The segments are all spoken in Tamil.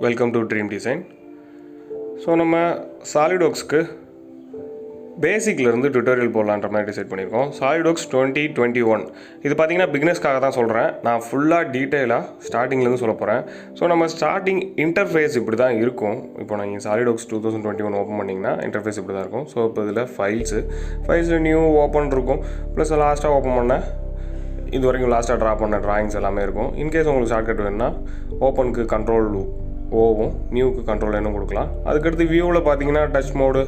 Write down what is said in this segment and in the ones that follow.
Welcome to dream design. So நம்ம சாலிட்வொர்க்ஸ்க்கு பேசிக்லேருந்து டுட்டோரியல் போடலான்ற மாதிரி டிசைட் பண்ணியிருக்கோம். சாலிட்வொர்க்ஸ் 2021 இது பார்த்திங்கன்னா பிகினர்ஸ்க்காக தான் சொல்கிறேன். நான் ஃபுல்லாக டீட்டெயிலாக ஸ்டார்டிங்லேருந்து சொல்ல போகிறேன். ஸோ நம்ம ஸ்டார்டிங் இன்டர்ஃபேஸ் இப்படி தான் இருக்கும். இப்போ நீங்கள் சாலிட்வொர்க்ஸ் 2021 ஓப்பன் பண்ணிங்கன்னா இன்டர்ஃபேஸ் இப்படி தான் இருக்கும். ஸோ இப்போ இதில் ஃபைல்ஸு நியூ ஓப்பன் இருக்கும். ப்ளஸ் லாஸ்ட்டாக ஓப்பன் பண்ண இது வரைக்கும் லாஸ்ட்டாக ட்ரா பண்ண ட்ராயிங்ஸ் எல்லாமே இருக்கும். இன்கேஸ் உங்களுக்கு ஷார்ட்கட் வேணும்னா ஓப்பனுக்கு கண்ட்ரோல் ஓவும், நியூக்கு கண்ட்ரோல் என்ன கொடுக்கலாம். அதுக்கடுத்து வியூவில் பார்த்தீங்கன்னா டச் மோடு,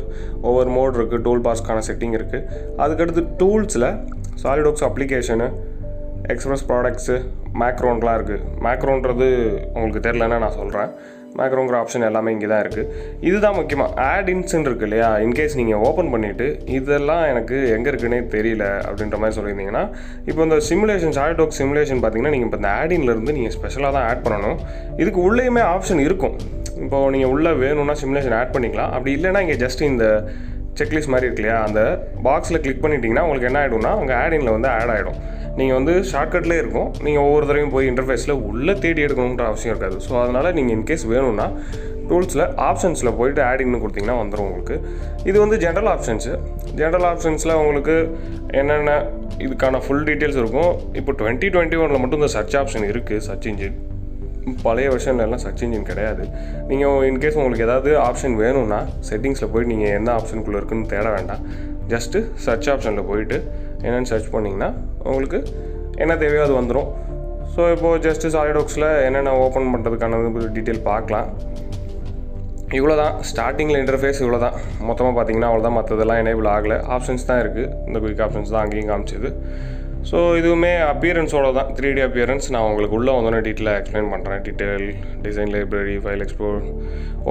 ஒவ்வொரு மோடு இருக்குது, டூல் பாஸ்க்கான செட்டிங் இருக்குது. அதுக்கடுத்து டூல்ஸில் சாலிட்வொர்க்ஸ் அப்ளிகேஷனு, எக்ஸ்பிரஸ் ப்ராடக்ட்ஸு, மேக்ரோன்லாம் இருக்குது. மேக்ரோன்றது உங்களுக்கு தெரிலன்னா நான் சொல்கிறேன். மேக்ரோங்கிற ஆப்ஷன் எல்லாமே இங்கே தான் இருக்குது. இதுதான் முக்கியமாக ஆட் இன்ஸ்ன்னு இருக்குது இல்லையா. இன்கேஸ் நீங்கள் ஓப்பன் பண்ணிவிட்டு இதெல்லாம் எனக்கு எங்கே இருக்குன்னே தெரியல அப்படின்ற மாதிரி சொல்லியிருந்தீங்கன்னா, இப்போ இந்த சாலிட்வொர்க்ஸ் சிமுலேஷன் பார்த்தீங்கன்னா நீங்கள் இப்போ இந்த ஆடின்லேருந்து நீங்கள் ஸ்பெஷலாக தான் ஆட் பண்ணணும். இதுக்கு உள்ளேயுமே ஆப்ஷன் இருக்கும். இப்போது நீங்கள் உள்ளே வேணும்னா சிமுலேஷன் ஆட் பண்ணிக்கலாம். அப்படி இல்லைன்னா இங்கே ஜஸ்ட் இந்த செக்லிஸ்ட் மாதிரி இருக்கு இல்லையா, அந்த பாக்ஸில் கிளிக் பண்ணிட்டீங்கன்னா உங்களுக்கு என்ன ஆகிடும்னா உங்கள் ஆடினில் வந்து ஆட் ஆகிடும். நீங்கள் ஷார்ட்கட்லேயே இருக்கும். நீங்கள் ஒவ்வொரு தடவையும் போய் இன்டர்ஃபேஸில் உள்ளே தேடி எடுக்கணுன்ற அவசியம் இருக்காது. ஸோ அதனால் நீங்கள் இன்கேஸ் வேணும்னா டூல்ஸில் ஆப்ஷன்ஸில் போய்ட்டு ஆடின்னு கொடுத்தீங்கன்னா வந்துடும் உங்களுக்கு. இது ஜென்ரல் ஆப்ஷன்ஸில் உங்களுக்கு என்னென்ன இதுக்கான ஃபுல் டீட்டெயில்ஸ் இருக்கும். இப்போ 2021 மட்டும் இந்த சர்ச் ஆப்ஷன் இருக்குது. சர்ச் இன்ஜின் பழைய வெர்ஷன்லாம் சர்ச் இன்ஜின் கிடையாது. நீங்கள் இன்கேஸ் உங்களுக்கு ஏதாவது ஆப்ஷன் வேணும்னா செட்டிங்ஸில் போய்ட்டு நீங்கள் எந்த ஆப்ஷனுக்குள்ளே இருக்குன்னு தேட வேண்டாம். ஜஸ்ட்டு சர்ச் ஆப்ஷனில் போயிட்டு என்னென்னு சர்ச் பண்ணிங்கன்னா உங்களுக்கு என்ன தேவையோ அது வந்துடும். ஸோ இப்போது ஜஸ்ட்டு சாலிட்வொர்க்ஸில் என்னென்ன ஓப்பன் பண்ணுறதுக்கான டீட்டெயில் பார்க்கலாம். இவ்வளோ தான் ஸ்டார்டிங்கில் இன்டர்ஃபேஸ். இவ்வளோ தான் மொத்தமாக பார்த்தீங்கன்னா அவ்வளோதான். மற்றதெல்லாம் எனேபிள் ஆகலை. ஆப்ஷன்ஸ் தான் இருக்குது. இந்த குயிக் ஆப்ஷன்ஸ் தான் அங்கேயும் காமிச்சிது. ஸோ இதுவுமே அப்பியரன்ஸோட தான், 3D அப்பியரன்ஸ். நான் உங்களுக்கு உள்ளே வந்தோன்னே டீட்டெயிலாக எக்ஸ்பிளைன் பண்ணுறேன். Detail, design library, file explore,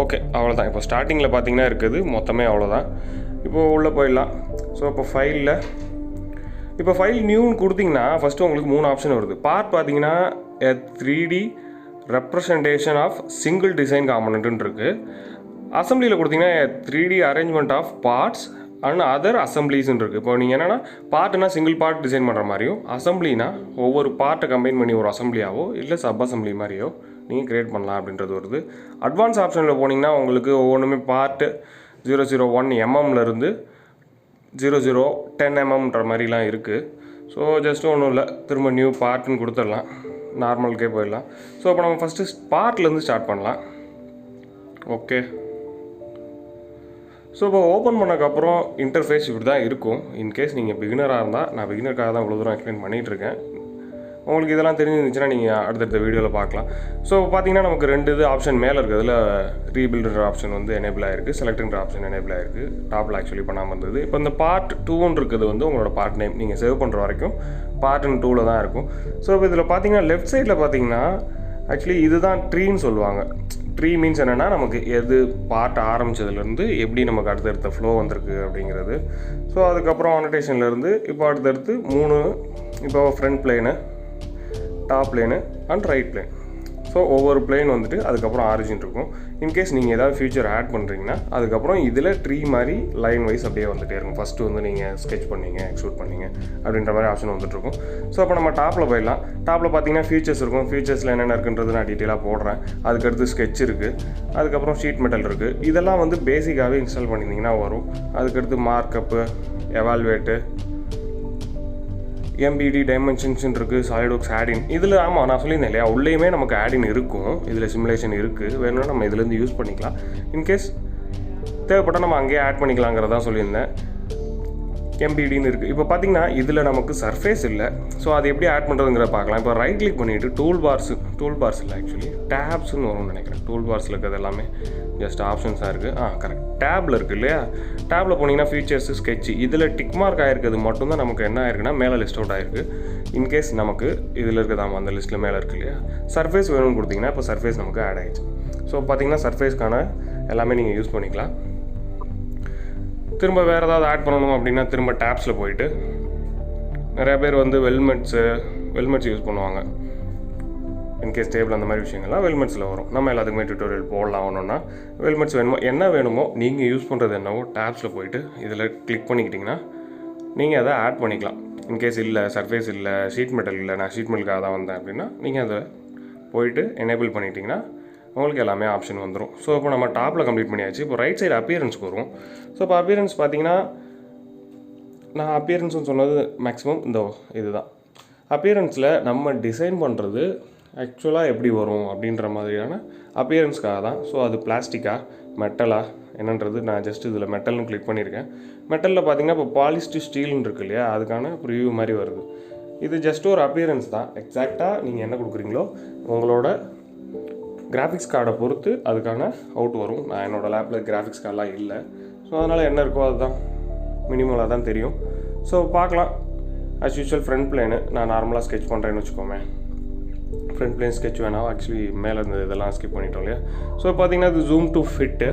okay அவ்வளோதான். இப்போ ஸ்டார்டிங்கில் பார்த்தீங்கன்னா இருக்குது மொத்தமே அவ்வளோதான். இப்போது உள்ளே போயிடலாம். ஸோ இப்போ ஃபைல் நியூன்னு கொடுத்தீங்கன்னா ஃபஸ்ட்டு உங்களுக்கு 3 ஆப்ஷன் வருது. பார்ட் பார்த்தீங்கன்னா 3D representation of single design காம்பனன்ட்னு இருக்குது. அசம்பிளியில் கொடுத்தீங்கன்னா 3D arrangement of parts and other அசம்பிளிஸ்ன்னு இருக்குது. இப்போ நீங்கள் என்னென்னா பார்ட்னா சிங்கிள் பார்ட் டிசைன் பண்ணுற மாதிரியும், அசம்பிளினா ஒவ்வொரு பார்ட்டை கம்பைன் பண்ணி ஒரு அசம்பிளியாவோ இல்லை சப் அசம்பிளி மாதிரியோ நீங்கள் க்ரியேட் பண்ணலாம் அப்படின்றது வருது. அட்வான்ஸ் ஆப்ஷனில் போனீங்கன்னா உங்களுக்கு ஒவ்வொன்றுமே பார்ட்டு 001 mmலேருந்து 0010 mmன்ற மாதிரிலாம் இருக்குது. ஸோ ஜஸ்ட் ஒன்றும் இல்லை, திரும்ப நியூ பார்ட்னு கொடுத்துடலாம். நார்மலுக்கே போயிடலாம். ஸோ இப்போ நம்ம ஃபஸ்ட்டு பார்ட்லேருந்து ஸ்டார்ட் பண்ணலாம். ஓகே. ஸோ இப்போ ஓப்பன் பண்ணக்கப்புறம் இன்டர்ஃபேஸ் இப்படி தான் இருக்கும். இன்கேஸ் நீங்கள் பிகினராக இருந்தால், நான் பிகினருக்காக தான் இவ்வளோ தூரம் எக்ஸ்பிளைன் பண்ணிகிட்ருக்கேன். உங்களுக்கு இதெல்லாம் தெரிஞ்சிருந்துச்சுன்னா நீங்கள் அடுத்தடுத்த வீடியோவில் பார்க்கலாம். ஸோ பார்த்தீங்கன்னா நமக்கு 2 ஆப்ஷன் மேலே இருக்குது. அதில் ரீபில்டுன்ற ஆப்ஷன் எனேபிள் ஆகிருக்கு, செலக்டுன்ற ஆப்ஷன் எனேபிள் ஆகிருக்கு. டாப்பில் ஆக்சுவலி பண்ணாமல் இருந்தது. இப்போ இந்த பார்ட் 2ன்னு இருக்குது உங்களோட பார்ட் நேம். நீங்கள் சேவ் பண்ணுற வரைக்கும் பார்ட் 2ல் தான் இருக்கும். ஸோ இப்போ இதில் பார்த்தீங்கன்னா லெஃப்ட் சைடில் பார்த்தீங்கன்னா ஆக்சுவலி இதுதான் ட்ரீன்னு சொல்லுவாங்க. ட்ரீ மீன்ஸ் என்னென்னா நமக்கு எது பார்ட் ஆரம்பித்ததுலேருந்து எப்படி நமக்கு அடுத்தடுத்த ஃப்ளோ வந்திருக்கு அப்படிங்கிறது. ஸோ அதுக்கப்புறம் அனோட்டேஷன்லேருந்து இப்போ அடுத்தடுத்து 3 இப்போ front plane, top plane and right plane. So ஒவ்வொரு பிளேன் அதுக்கப்புறம் ஆரிஜின் இருக்கும். இன்கேஸ் நீங்கள் ஏதாவது ஃபியூச்சர் ஆட் பண்ணுறீங்கன்னா அதுக்கப்புறம் இதில் ட்ரீ மாதிரி லைன் வைஸ் அப்படியே வந்துகிட்டே இருக்கும். ஃபஸ்ட்டு நீங்கள் ஸ்கெட்ச் பண்ணீங்க, எக்ஸ்போர்ட் பண்ணீங்க அப்படின்ற மாதிரி ஆப்ஷன் வந்துட்டுருக்கும். ஸோ அப்போ நம்ம டாப்பில் போயிடலாம். டாப்பில் பார்த்தீங்கன்னா ஃபீச்சர்ஸ் இருக்கும். ஃபீச்சர்ஸில் என்னென்ன இருக்குன்றது நான் டீட்டெயிலாக போடுறேன். அதுக்கடுத்து ஸ்கெட்ச் இருக்குது, அதுக்கப்புறம் ஷீட் மெட்டல் இருக்குது. இதெல்லாம் பேசிக்காகவே இன்ஸ்டால் பண்ணியிருந்தீங்கன்னா வரும். அதுக்கடுத்து மார்க்கப்பு, எவால்வேட்டு, MBD டைமென்ஷன்ஸ் இருக்குது, சாலிட்வொர்க்ஸ் ஆடின். இதில் ஆமாம் நான் சொல்லியிருந்தேன் இல்லையா, உள்ளேயுமே நமக்கு ஆடின் இருக்கும். இதில் சிமுலேஷன் இருக்குது. வேணும்னா நம்ம இதுலேருந்து யூஸ் பண்ணிக்கலாம். இன்கேஸ் தேவைப்பட்டால் நம்ம அங்கேயே ஆட் பண்ணிக்கலாங்கிறதான் சொல்லியிருந்தேன். MBDன்னு இருக்குது. இப்போ பார்த்தீங்கன்னா இதில் நமக்கு சர்ஃபேஸ் இல்லை. ஸோ அது எப்படி ஆட் பண்ணுறதுங்கிற பார்க்கலாம். இப்போ ரைட் கிளிக் பண்ணிவிட்டு டூல் பார்ஸ் இல்லை ஆக்சுவலி டேப்ஸ்ன்னு வரும்னு நினைக்கிறேன். டூல் பார்ஸில் இருக்கிறது எல்லாமே ஜஸ்ட் ஆப்ஷன்ஸாக இருக்குது. கரெக்ட், டேப்பில் இருக்குது இல்லையா. டேப்பில் போனீங்கன்னா ஃபீச்சர்ஸு, ஸ்கெட்ச், இதில் டிக் மார்க் ஆகிருக்கிறது மட்டும்தான் நமக்கு என்ன ஆயிருக்குன்னா மேலே லிஸ்ட் அவுட் ஆகிருக்கு. இன்கேஸ் நமக்கு இதில் இருக்குதாமா அந்த லிஸ்ட்டில் மேலே இருக்குது இல்லையா. சர்ஃபேஸ் வேணும்னு கொடுத்தீங்கன்னா இப்போ சர்ஃபேஸ் நமக்கு ஆட் ஆகிடுச்சு. ஸோ பார்த்தீங்கன்னா சர்ஃபேஸ்க்கான எல்லாமே நீங்கள் யூஸ் பண்ணிக்கலாம். திரும்ப வேறு ஏதாவது ஆட் பண்ணணும் அப்படின்னா திரும்ப டேப்ஸில் போயிட்டு நிறையா பேர் வெல்மெட்ஸ் யூஸ் பண்ணுவாங்க. இன்கேஸ் டேபிள் அந்த மாதிரி விஷயங்கள்லாம் வெல்மெட்ஸில் வரும். நம்ம எல்லாத்துக்குமே டியூட்டோரியல் போடலாம். ஒன்றுன்னா வெல்மெட்ஸ் என்ன வேணுமோ நீங்கள் யூஸ் பண்ணுறது என்னவோ டேப்ஸில் போயிட்டு இதில் கிளிக் பண்ணிக்கிட்டிங்கன்னா நீங்கள் அதை ஆட் பண்ணிக்கலாம். இன்கேஸ் இல்லை சர்ஃபேஸ் இல்லை ஷீட் மெட்டல் இல்லை, நான் ஷீட் மெட்டலுக்காக தான் வந்தேன் அப்படின்னா நீங்கள் அதை போயிட்டு எனேபிள் பண்ணிட்டீங்கன்னா உங்களுக்கு எல்லாமே ஆப்ஷன் வந்துடும். ஸோ இப்போ நம்ம டாப்பில் கம்ப்ளீட் பண்ணியாச்சு. இப்போ ரைட் சைடு அப்பியரன்ஸ்க்கு வரும். ஸோ இப்போ அப்பியரன்ஸ் பார்த்தீங்கன்னா நான் அப்பியரன்ஸ்னு சொன்னது மேக்ஸிமம் இந்த இதுதான். அப்பியரன்ஸில் நம்ம டிசைன் பண்ணுறது ஆக்சுவலாக எப்படி வரும் அப்படின்ற மாதிரியான அப்பியரன்ஸ்க்காக தான். ஸோ அது பிளாஸ்டிக்கா மெட்டலா என்னன்றது நான் ஜஸ்ட் இதில் மெட்டல்னு கிளிக் பண்ணியிருக்கேன். மெட்டலில் பார்த்தீங்கன்னா இப்போ பாலிஸ்டு ஸ்டீல்னு இருக்கு இல்லையா, அதுக்கான ப்ரிவ்யூ மாதிரி வருது. இது ஜஸ்ட் ஒரு அப்பியரன்ஸ் தான். எக்ஸாக்டாக நீங்கள் என்ன கொடுக்குறீங்களோ உங்களோட கிராஃபிக்ஸ் கார்டை பொறுத்து அதுக்கான அவுட் வரும். நான் என்னோடய லேப்பில் கிராஃபிக்ஸ் கார்டெலாம் இல்லை. ஸோ அதனால் என்ன இருக்கோ அதுதான் மினிமலாக தான் தெரியும். ஸோ பார்க்கலாம். ஆஸ் யூஷுவல் ஃப்ரண்ட் பிளேனு நான் நார்மலாக ஸ்கெட்ச் பண்ணுறேன்னு வச்சுக்கோமே. ஃப்ரண்ட் பிளேன் ஸ்கெட்ச் வேணாம், ஆக்சுவலி மேலே இருந்தது இதெல்லாம் ஸ்கிப் பண்ணிட்டோம் இல்லையா. ஸோ பார்த்தீங்கன்னா இது ஜூம் டு ஃபிட்டு,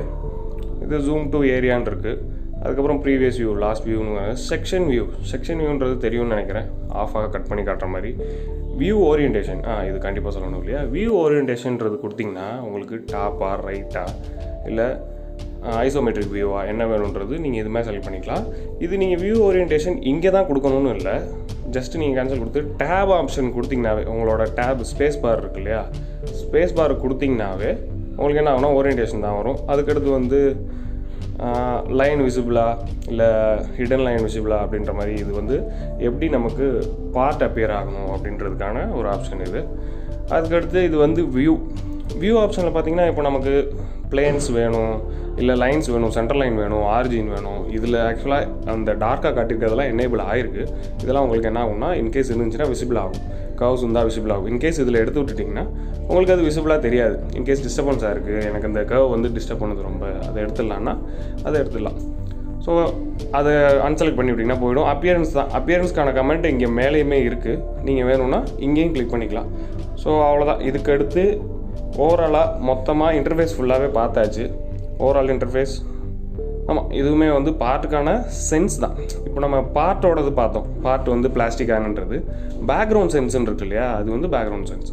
இது ஜூம் டு ஏரியான்னு இருக்குது. அதுக்கப்புறம் ப்ரீவியஸ் வியூ, லாஸ்ட் வியூன்னு செக்ஷன் வியூன்றது தெரியும்னு நினைக்கிறேன். ஆஃபாக கட் பண்ணி காட்டுற மாதிரி. வியூ ஓரியன்டேஷன் இது கண்டிப்பாக சொல்லணும் இல்லையா. வியூ ஓரியன்டேஷன்றது கொடுத்திங்கன்னா உங்களுக்கு டாப்பா ரைட்டா இல்லை ஐசோமெட்ரிக் வியூவா என்ன வேணுன்றது நீங்கள் இதுமே செலக்ட் பண்ணிக்கலாம். இது நீங்கள் வியூ ஓரியன்டேஷன் இங்கே தான் கொடுக்கணும்னு இல்லை. ஜஸ்ட் நீங்கள் கேன்சல் கொடுத்து டேப் ஆப்ஷன் கொடுத்திங்கனாவே உங்களோட டேப் ஸ்பேஸ் பார் இருக்கு இல்லையா, ஸ்பேஸ் பார் கொடுத்திங்கனாவே உங்களுக்கு என்ன ஆகுனா ஓரியன்டேஷன் தான் வரும். அதுக்கடுத்து வந்து லைன் விசிபிளா இல்லை ஹிடன் லைன் விசிபிளா அப்படின்ற மாதிரி இது வந்து எப்படி நமக்கு பார்ட் அப்பியர் ஆகணும் அப்படின்றதுக்கான ஒரு ஆப்ஷன் இது. அதுக்கடுத்து இது வந்து வியூ ஆப்ஷனில் பார்த்தீங்கன்னா இப்போ நமக்கு பிளேன்ஸ் வேணும் இல்லை லைன்ஸ் வேணும், சென்டர் லைன் வேணும், ஆர்ஜின் வேணும். இதில் ஆக்சுவலாக அந்த டார்க்காக காட்டியிருக்கிறதெல்லாம் எனேபிள் ஆகிருக்கு. இதெல்லாம் உங்களுக்கு என்ன ஆகும்னா இன்கேஸ் இருந்துச்சுன்னா விசிபிள் ஆகும், கர்வ்ஸ் இருந்தால் விசிபிள் ஆகும். இன்கேஸ் இதில் எடுத்து விட்டுட்டிங்கன்னா உங்களுக்கு அது விசிபிளாக தெரியாது. இன்கேஸ் டிஸ்டர்பன்ஸாக இருக்குது, எனக்கு அந்த கர்வ் வந்து டிஸ்டர்ப் பண்ணுது ரொம்ப, அதை எடுத்துடலான்னா அதை எடுத்துடலாம். ஸோ அதை அன்செலக்ட் பண்ணி விட்டிங்கன்னா போயிடும். அப்பியரன்ஸ் தான், அப்பியரன்ஸ்க்கான கமெண்ட் இங்கே மேலேயுமே இருக்குது. நீங்கள் வேணும்னா இங்கேயும் கிளிக் பண்ணிக்கலாம். ஸோ அவ்வளோதான். இதுக்கு அடுத்து ஓவராலாக மொத்தமாக இன்டர்ஃபேஸ் ஃபுல்லாகவே பார்த்தாச்சு. ஓவரால் இன்டர்ஃபேஸ் ஆமாம், இதுவுமே வந்து பார்ட்டுக்கான சென்ஸ் தான். இப்போ நம்ம பார்ட்டோடது பார்த்தோம். பார்ட் வந்து பிளாஸ்டிக்கானன்றது. பேக்ரவுண்ட் சென்ஸ்ன்னு இருக்கு இல்லையா, அது வந்து பேக்ரவுண்ட் சென்ஸ்.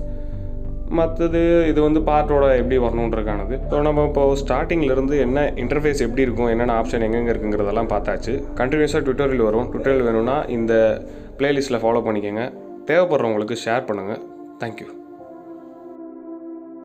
மற்றது இது வந்து பார்ட்டோட எப்படி வரணுன்றதுக்கானது. ஸோ நம்ம இப்போது ஸ்டார்டிங்லேருந்து என்ன இன்டர்ஃபேஸ் எப்படி இருக்கும், என்னென்ன ஆப்ஷன் எங்கெங்கே இருக்குங்கிறதெல்லாம் பார்த்தாச்சு. கண்டினியூஸாக டுட்டோரியல் வரும். டுட்டோரியல் வேணும்னா இந்த ப்ளேலிஸ்ட்டில் ஃபாலோ பண்ணிக்கோங்க. தேவைப்படுறவங்களுக்கு ஷேர் பண்ணுங்கள். தேங்க்யூ.